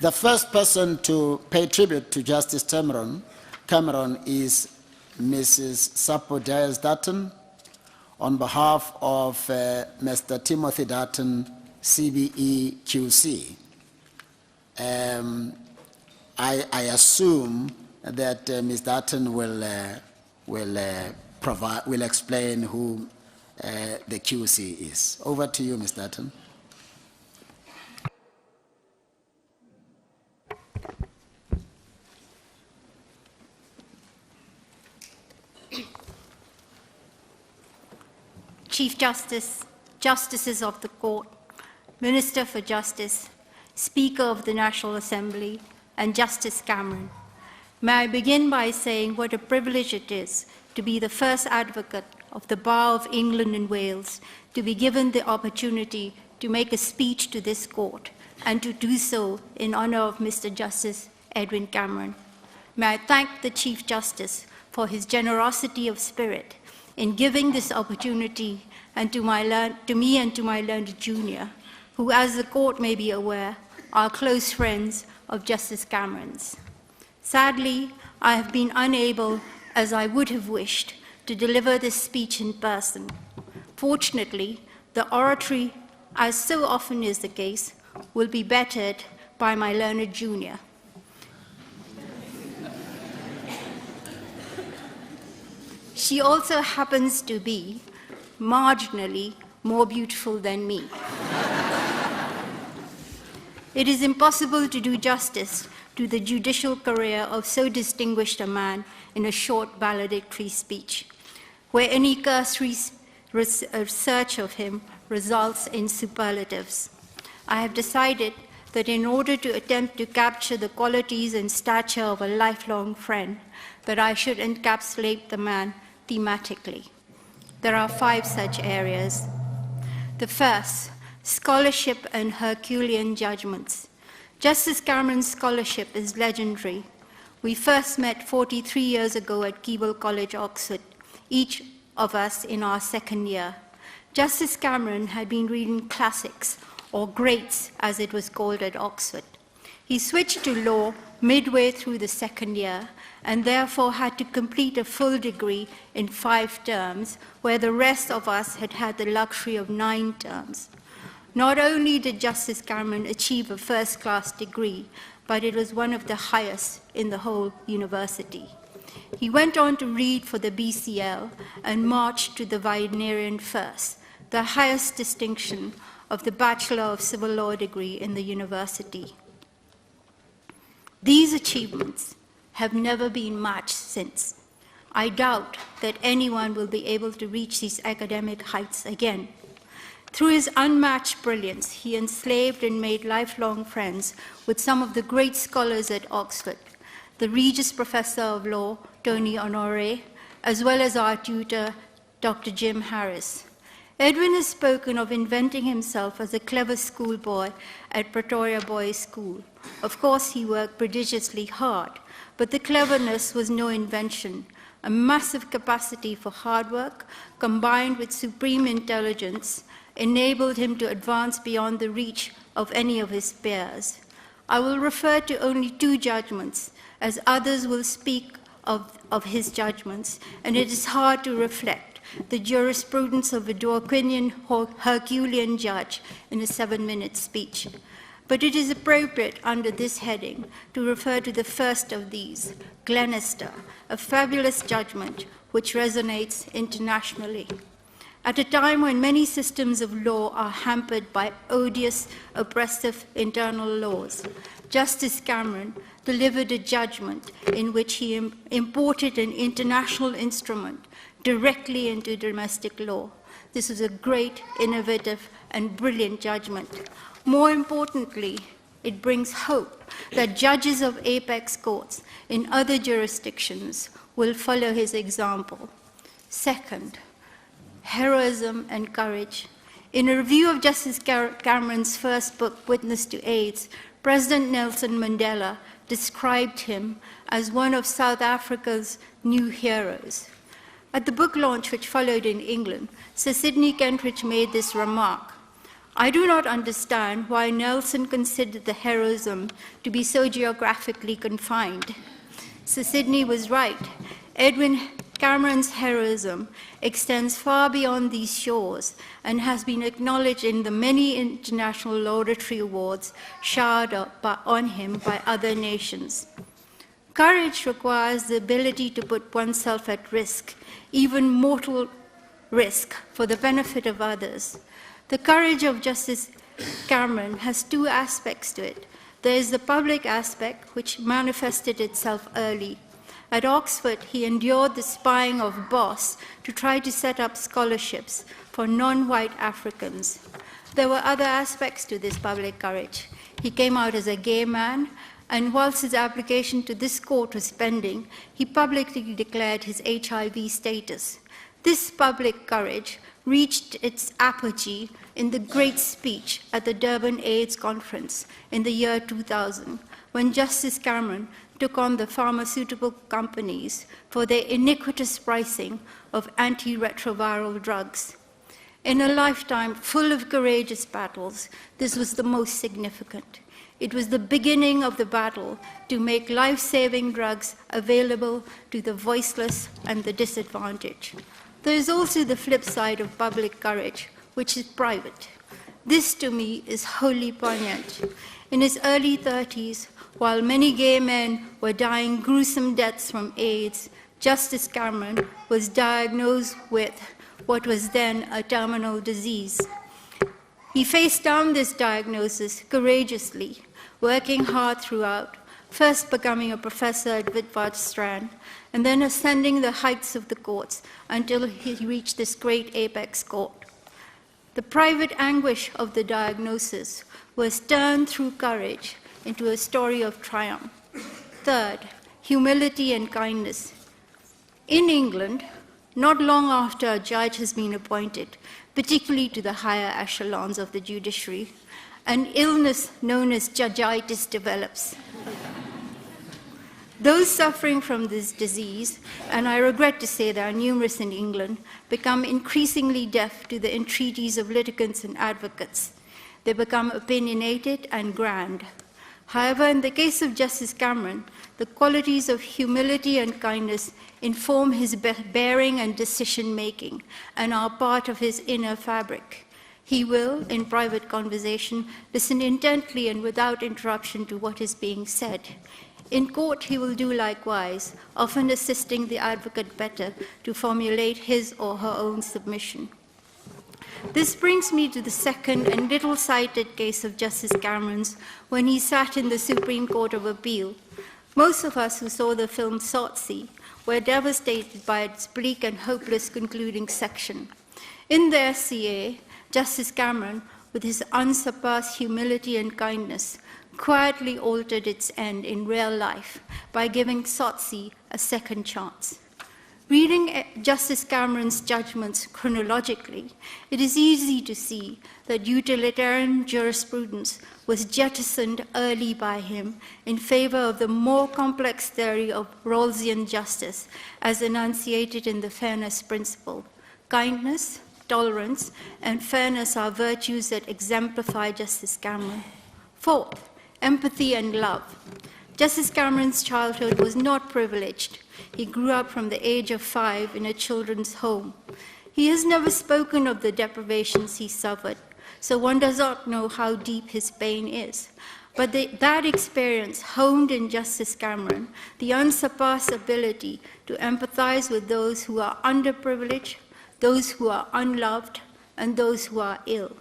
The first person to pay tribute to Justice Cameron is Mrs. Sappho Dias Dutton, on behalf of Mr. Timothy Dutton CBE QC. I assume that Ms. Dutton will explain who the QC is. Over to you, Ms. Dutton. Chief Justice, Justices of the Court, Minister for Justice, Speaker of the National Assembly, and Justice Cameron, may I begin by saying what a privilege it is to be the first advocate of the Bar of England and Wales to be given the opportunity to make a speech to this court and to do so in honor of Mr. Justice Edwin Cameron. May I thank the Chief Justice for his generosity of spirit in giving this opportunity, and to me and to my learned junior, who, as the court may be aware, are close friends of Justice Cameron's. Sadly, I have been unable, as I would have wished, to deliver this speech in person. Fortunately, the oratory, as so often is the case, will be bettered by my learned junior. She also happens to be marginally more beautiful than me. It is impossible to do justice to the judicial career of so distinguished a man in a short valedictory speech, where any cursory research of him results in superlatives. I have decided that in order to attempt to capture the qualities and stature of a lifelong friend, that I should encapsulate the man thematically. There are 5 such areas. The first, scholarship and Herculean judgments. Justice Cameron's scholarship is legendary. We first met 43 years ago at Keble College, Oxford, each of us in our 2nd year. Justice Cameron had been reading classics, or greats as it was called at Oxford. He switched to law midway through the 2nd year and therefore had to complete a full degree in 5 terms, where the rest of us had had the luxury of 9 terms. Not only did Justice Cameron achieve a first-class degree, but it was one of the highest in the whole university. He went on to read for the BCL and marched to the Wagnerian First, the highest distinction of the Bachelor of Civil Law degree in the university. These achievements have never been matched since. I doubt that anyone will be able to reach these academic heights again. Through his unmatched brilliance, he enslaved and made lifelong friends with some of the great scholars at Oxford, the Regius Professor of Law, Tony Honore, as well as our tutor, Dr. Jim Harris. Edwin has spoken of inventing himself as a clever schoolboy at Pretoria Boys' School. Of course, he worked prodigiously hard, but the cleverness was no invention. A massive capacity for hard work, combined with supreme intelligence, enabled him to advance beyond the reach of any of his peers. I will refer to only 2 judgments, as others will speak of his judgments, and it is hard to reflect the jurisprudence of a Dworkinian Herculean judge in a 7-minute speech. But it is appropriate under this heading to refer to the first of these, Glenister, a fabulous judgment which resonates internationally. At a time when many systems of law are hampered by odious, oppressive internal laws, Justice Cameron delivered a judgment in which he imported an international instrument directly into domestic law. This was a great, innovative, and brilliant judgment. More importantly, it brings hope that judges of apex courts in other jurisdictions will follow his example. Second, heroism and courage. In a review of Justice Cameron's first book, Witness to AIDS, President Nelson Mandela described him as one of South Africa's new heroes. At the book launch which followed in England, Sir Sidney Kentridge made this remark: I do not understand why Nelson considered the heroism to be so geographically confined. Sir Sidney was right. Edwin Cameron's heroism extends far beyond these shores and has been acknowledged in the many international laudatory awards showered on him by other nations. Courage requires the ability to put oneself at risk, even mortal risk, for the benefit of others. The courage of Justice Cameron has two aspects to it. There is the public aspect, which manifested itself early. At Oxford, he endured the spying of Boss to try to set up scholarships for non-white Africans. There were other aspects to this public courage. He came out as a gay man, and whilst his application to this court was pending, he publicly declared his HIV status. This public courage reached its apogee in the great speech at the Durban AIDS Conference in the year 2000, when Justice Cameron took on the pharmaceutical companies for their iniquitous pricing of antiretroviral drugs. In a lifetime full of courageous battles, this was the most significant. It was the beginning of the battle to make life-saving drugs available to the voiceless and the disadvantaged. There is also the flip side of public courage, which is private. This, to me, is wholly poignant. In his early 30s, while many gay men were dying gruesome deaths from AIDS, Justice Cameron was diagnosed with what was then a terminal disease. He faced down this diagnosis courageously, working hard throughout, first becoming a professor at Witwatersrand, and then ascending the heights of the courts until he reached this great apex court. The private anguish of the diagnosis was turned through courage into a story of triumph. Third, humility and kindness. In England, not long after a judge has been appointed, particularly to the higher echelons of the judiciary, an illness known as judgitis develops. Those suffering from this disease, and I regret to say there are numerous in England, become increasingly deaf to the entreaties of litigants and advocates. They become opinionated and grand. However, in the case of Justice Cameron, the qualities of humility and kindness inform his bearing and decision-making and are part of his inner fabric. He will, in private conversation, listen intently and without interruption to what is being said. In court, he will do likewise, often assisting the advocate better to formulate his or her own submission. This brings me to the second and little-cited case of Justice Cameron's when he sat in the Supreme Court of Appeal. Most of us who saw the film Sotsy were devastated by its bleak and hopeless concluding section. In the SCA, Justice Cameron, with his unsurpassed humility and kindness, quietly altered its end in real life by giving Sotsy a second chance. Reading Justice Cameron's judgments chronologically, it is easy to see that utilitarian jurisprudence was jettisoned early by him in favor of the more complex theory of Rawlsian justice as enunciated in the fairness principle. Kindness, tolerance, and fairness are virtues that exemplify Justice Cameron. Fourth, empathy and love. Justice Cameron's childhood was not privileged. He grew up from the age of 5 in a children's home. He has never spoken of the deprivations he suffered, so one does not know how deep his pain is. But that experience honed in Justice Cameron the unsurpassed ability to empathize with those who are underprivileged, those who are unloved, and those who are ill.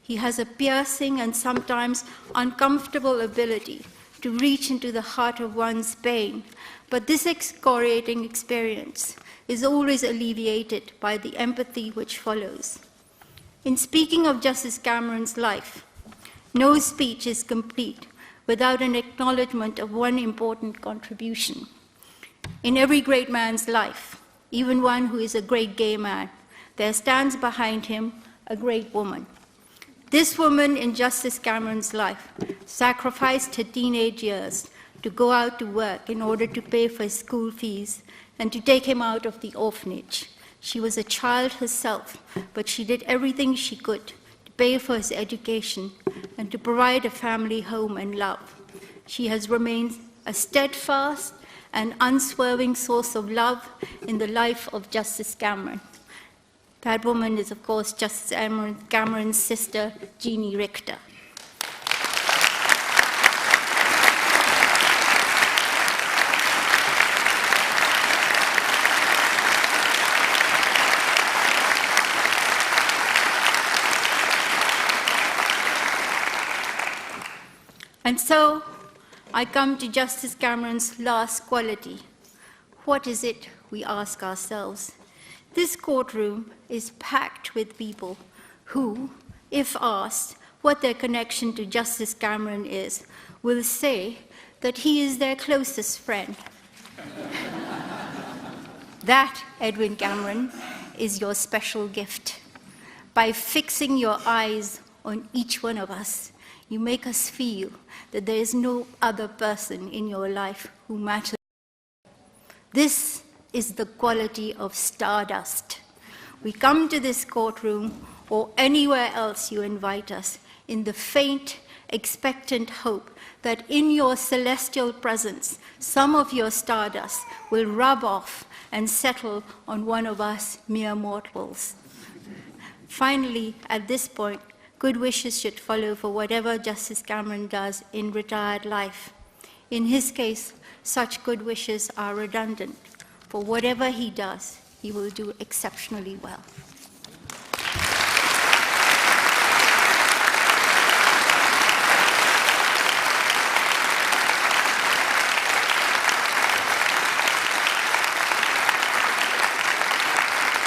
He has a piercing and sometimes uncomfortable ability to reach into the heart of one's pain, but this excoriating experience is always alleviated by the empathy which follows. In speaking of Justice Cameron's life, no speech is complete without an acknowledgement of one important contribution. In every great man's life, even one who is a great gay man, there stands behind him a great woman. This woman in Justice Cameron's life sacrificed her teenage years to go out to work in order to pay for his school fees and to take him out of the orphanage. She was a child herself, but she did everything she could to pay for his education, and to provide a family home and love. She has remained a steadfast and unswerving source of love in the life of Justice Cameron. That woman is, of course, Justice Edwin Cameron's sister, Jeannie Richter. And so, I come to Justice Cameron's last quality. What is it, we ask ourselves? This courtroom is packed with people who, if asked what their connection to Justice Cameron is, will say that he is their closest friend. That, Edwin Cameron, is your special gift. By fixing your eyes on each one of us, you make us feel that there is no other person in your life who matters. This is the quality of stardust. We come to this courtroom or anywhere else you invite us in the faint, expectant hope that in your celestial presence, some of your stardust will rub off and settle on one of us mere mortals. Finally, at this point, good wishes should follow for whatever Justice Cameron does in retired life. In his case, such good wishes are redundant. For whatever he does, he will do exceptionally well.